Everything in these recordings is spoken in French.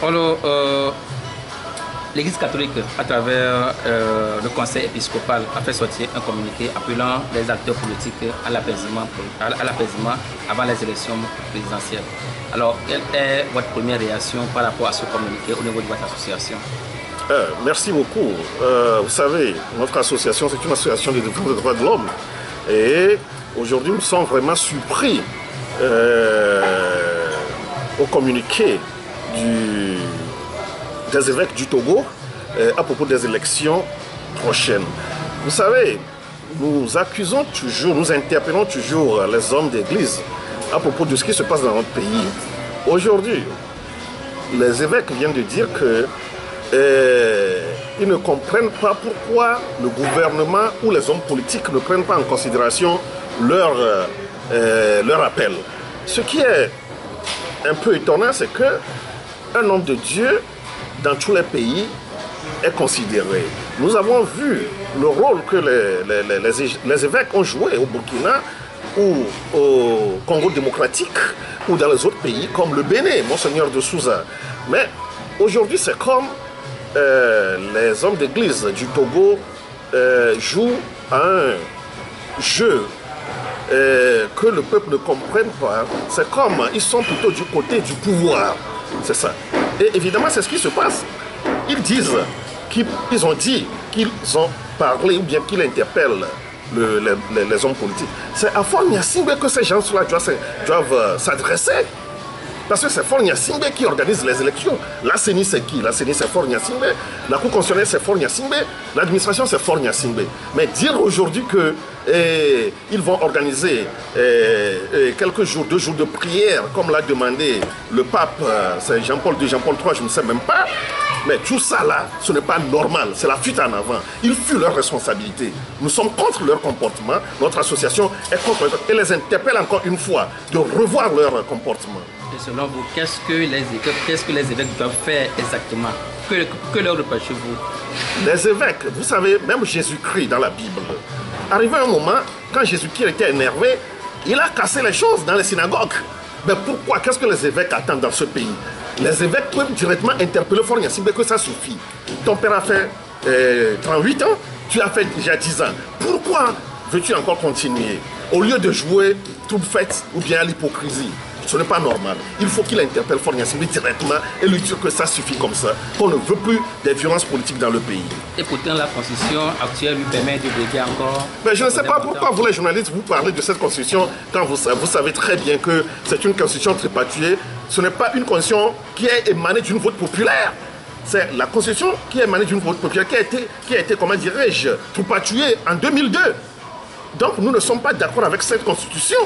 Alors, l'Église catholique, à travers le conseil épiscopal, a fait sortir un communiqué appelant les acteurs politiques à l'apaisement avant les élections présidentielles. Alors, quelle est votre première réaction par rapport à ce communiqué au niveau de votre association? Merci beaucoup. Vous savez, notre association, c'est une association de défense des droits de l'homme. Et aujourd'hui, nous sommes vraiment surpris au communiqué des évêques du Togo à propos des élections prochaines. Vous savez, nous accusons toujours, nous interpellons toujours les hommes d'église à propos de ce qui se passe dans notre pays. Aujourd'hui, les évêques viennent de dire que ils ne comprennent pas pourquoi le gouvernement ou les hommes politiques ne prennent pas en considération leur appel. Ce qui est un peu étonnant, c'est qu'un homme de Dieu, dans tous les pays, est considéré. Nous avons vu le rôle que les évêques ont joué au Burkina ou au Congo démocratique ou dans les autres pays comme le Bénin, Monseigneur de Souza. Mais aujourd'hui, c'est comme les hommes d'église du Togo jouent à un jeu que le peuple ne comprenne pas. C'est comme ils sont plutôt du côté du pouvoir. C'est ça. Et évidemment, c'est ce qui se passe. Ils disent qu'ils ont dit qu'ils ont parlé ou bien qu'ils interpellent les hommes politiques. C'est à Fort Gnassingbé que ces gens-là doivent s'adresser. Parce que c'est Fort Gnassingbé qui organise les élections. La CENI, c'est qui? La CENI, c'est Fort Gnassingbé. La Cour constitutionnelle, c'est Fort Gnassingbé. L'administration, c'est Fort Gnassingbé. Mais dire aujourd'hui qu'ils vont organiser quelques jours, 2 jours de prière, comme l'a demandé le pape, c'est Jean-Paul II, Jean-Paul III, je ne sais même pas. Mais tout ça là, ce n'est pas normal, c'est la fuite en avant. Ils fuient leurs responsabilités. Nous sommes contre leur comportement, notre association est contre eux et les interpelle encore une fois de revoir leur comportement. Et selon vous, qu'est-ce que les évêques doivent faire exactement? Que leur reprochez-vous? Les évêques, vous savez, même Jésus-Christ dans la Bible, arrivé un moment, quand Jésus-Christ était énervé, il a cassé les choses dans les synagogues. Mais pourquoi? Qu'est-ce que les évêques attendent dans ce pays? Les évêques peuvent directement interpeller Fort Gnassingbé que ça suffit. Ton père a fait 38 ans, tu as fait déjà 10 ans. Pourquoi veux-tu encore continuer? Au lieu de jouer toute fête ou bien à l'hypocrisie. Ce n'est pas normal. Il faut qu'il interpelle Fort Gnassingbé directement et lui dire que ça suffit comme ça, qu'on ne veut plus des violences politiques dans le pays. Et pourtant, la constitution actuelle lui permet de briguer encore... Mais je ne sais pas pourquoi vous, les journalistes, vous parlez de cette constitution quand vous savez très bien que c'est une constitution tripatouillée. Ce n'est pas une constitution qui est émanée d'une vote populaire. C'est la constitution qui est émanée d'une vote populaire, qui a été, comment dirais-je, tripatouillée en 2002. Donc nous ne sommes pas d'accord avec cette constitution.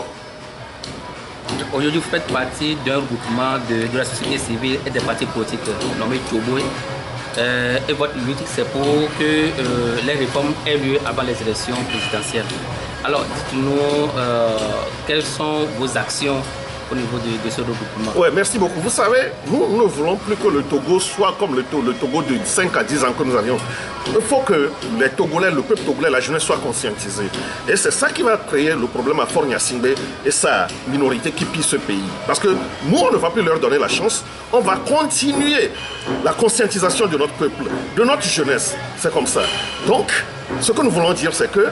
Aujourd'hui, vous faites partie d'un regroupement de la société civile et des partis politiques nommés Tchobo. Et votre lutte, c'est pour que les réformes aient lieu avant les élections présidentielles. Alors, dites-nous, quelles sont vos actions au niveau de ce regroupement? Oui, merci beaucoup. Vous savez, nous ne voulons plus que le Togo soit comme le Togo de 5 à 10 ans que nous avions. Il faut que les Togolais, le peuple togolais, la jeunesse soit conscientisée. Et c'est ça qui va créer le problème à Fort Gnassingbé et sa minorité qui pille ce pays. Parce que nous, on ne va plus leur donner la chance. On va continuer la conscientisation de notre peuple, de notre jeunesse. C'est comme ça. Donc, ce que nous voulons dire, c'est que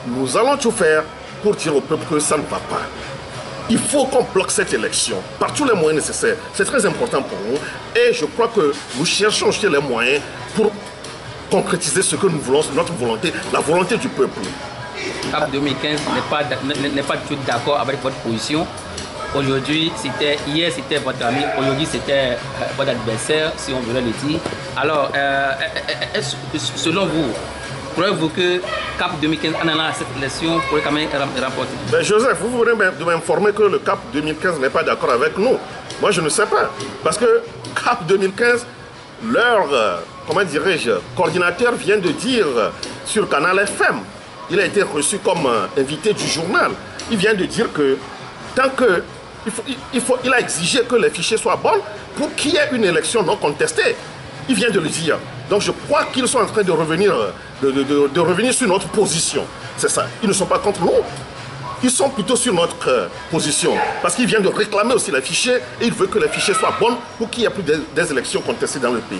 nous allons tout faire pour dire au peuple que ça ne va pas. Il faut qu'on bloque cette élection par tous les moyens nécessaires. C'est très important pour nous. Et je crois que nous cherchons aussi les moyens pour concrétiser ce que nous voulons, notre volonté, la volonté du peuple. CAP 2015 n'est pas du tout d'accord avec votre position. Hier c'était votre ami, aujourd'hui c'était votre adversaire, si on voulait le dire. Alors, selon vous, croyez-vous que CAP 2015, en allant à cette élection, pourrait quand même remporter? Ben Joseph, vous venez de m'informer que le CAP 2015 n'est pas d'accord avec nous. Moi, je ne sais pas. Parce que CAP 2015, leur, comment dirais-je, coordinateur vient de dire sur Canal FM, il a été reçu comme invité du journal. Il vient de dire que tant que il a exigé que les fichiers soient bons pour qu'il y ait une élection non contestée. Il vient de le dire. Donc je crois qu'ils sont en train de revenir, de revenir sur notre position. C'est ça. Ils ne sont pas contre nous. ils sont plutôt sur notre position. Parce qu'ils viennent de réclamer aussi les fichiers et ils veulent que les fichiers soient bons pour qu'il n'y ait plus des élections contestées dans le pays.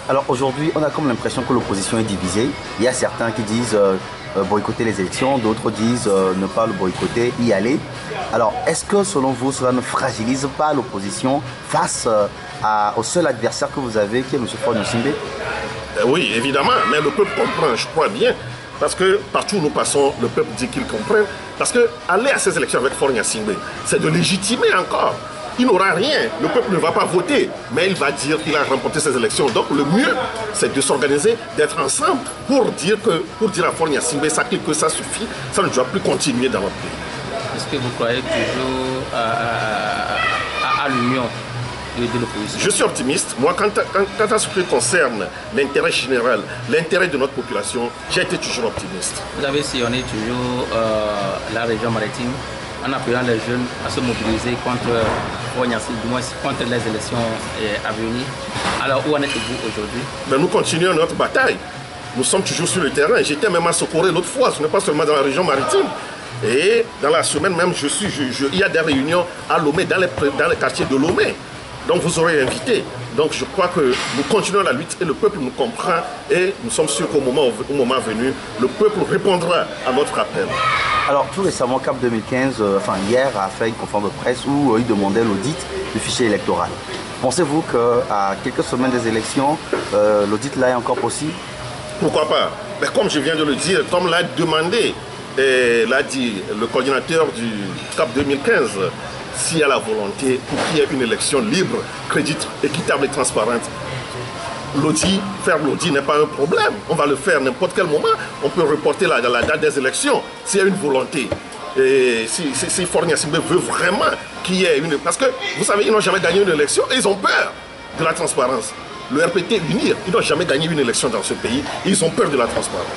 Alors aujourd'hui, on a comme l'impression que l'opposition est divisée. Il y a certains qui disent boycotter les élections, d'autres disent ne pas le boycotter, y aller. Alors est-ce que selon vous, cela ne fragilise pas l'opposition face au seul adversaire que vous avez, qui est M. Faure Gnassingbé? Oui, évidemment, mais le peuple comprend, je crois bien. Parce que partout où nous passons, le peuple dit qu'il comprend. Parce que aller à ces élections avec Faure Gnassingbé, c'est de légitimer encore. Il n'aura rien, le peuple ne va pas voter, mais il va dire qu'il a remporté ces élections. Donc le mieux, c'est de s'organiser, d'être ensemble pour dire à Faure Gnassingbé que ça suffit, ça ne doit plus continuer dans notre pays. Est-ce que vous croyez toujours à l'union de l'opposition? Je suis optimiste. Moi, quant à ce qui concerne l'intérêt général, l'intérêt de notre population, j'ai été toujours optimiste. Vous avez sillonné toujours la région maritime en appelant les jeunes à se mobiliser contre du moins contre les élections à venir. Alors, où en êtes-vous aujourd'hui? Mais nous continuons notre bataille. Nous sommes toujours sur le terrain. J'étais même à Socoré l'autre fois, ce n'est pas seulement dans la région maritime. Et dans la semaine même, il y a des réunions à Lomé, dans les quartiers de Lomé. Donc vous aurez invité. Donc je crois que nous continuons la lutte et le peuple nous comprend et nous sommes sûrs qu'au moment venu, le peuple répondra à notre appel. Alors tout récemment, CAP 2015, hier, a fait une conférence de presse où il demandait l'audit du fichier électoral. Pensez-vous qu'à quelques semaines des élections, l'audit là est encore possible? Pourquoi pas? Mais comme je viens de le dire, comme l'a demandé, l'a dit le coordinateur du CAP 2015, s'il y a la volonté pour qu'il y ait une élection libre, crédible, équitable et transparente, faire l'audit n'est pas un problème. On va le faire à n'importe quel moment. On peut reporter la date des élections s'il y a une volonté. Et si Faure Gnassingbé veut vraiment qu'il y ait une... Parce que, vous savez, ils n'ont jamais gagné une élection et ils ont peur de la transparence. Le RPT UNIR, ils n'ont jamais gagné une élection dans ce pays et ils ont peur de la transparence.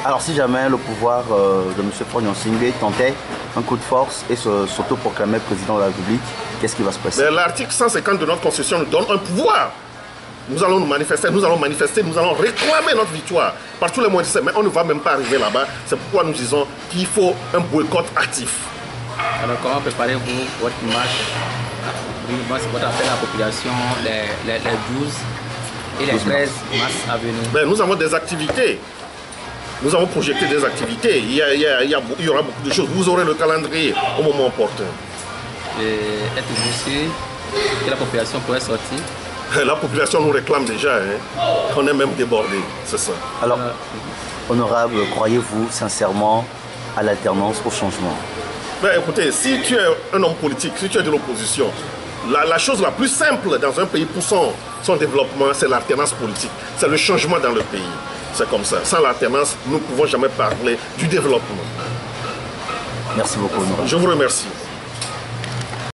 Alors si jamais le pouvoir de M. Faure Gnassingbé tentait un coup de force et s'autoproclamait président de la République, qu'est-ce qui va se passer? L'article 150 de notre Constitution nous donne un pouvoir. Nous allons nous manifester, nous allons réclamer notre victoire par tous les moyens, mais on ne va même pas arriver là-bas. C'est pourquoi nous disons qu'il faut un boycott actif. Alors comment préparez-vous votre marche, votre appel à la population les 12 et les 13 mars à venir? Nous avons des activités. Nous avons projeté des activités. Il y aura beaucoup de choses. Vous aurez le calendrier au moment opportun. Êtes-vous sûr que la population pourrait sortir? La population nous réclame déjà. On est même débordé. C'est ça. Alors, honorable, croyez-vous sincèrement à l'alternance, au changement? Écoutez, si tu es un homme politique, si tu es de l'opposition, la chose la plus simple dans un pays pour son développement, c'est l'alternance politique. C'est le changement dans le pays. C'est comme ça. Sans l'alternance, nous ne pouvons jamais parler du développement. Merci beaucoup, honorable. Je vous remercie.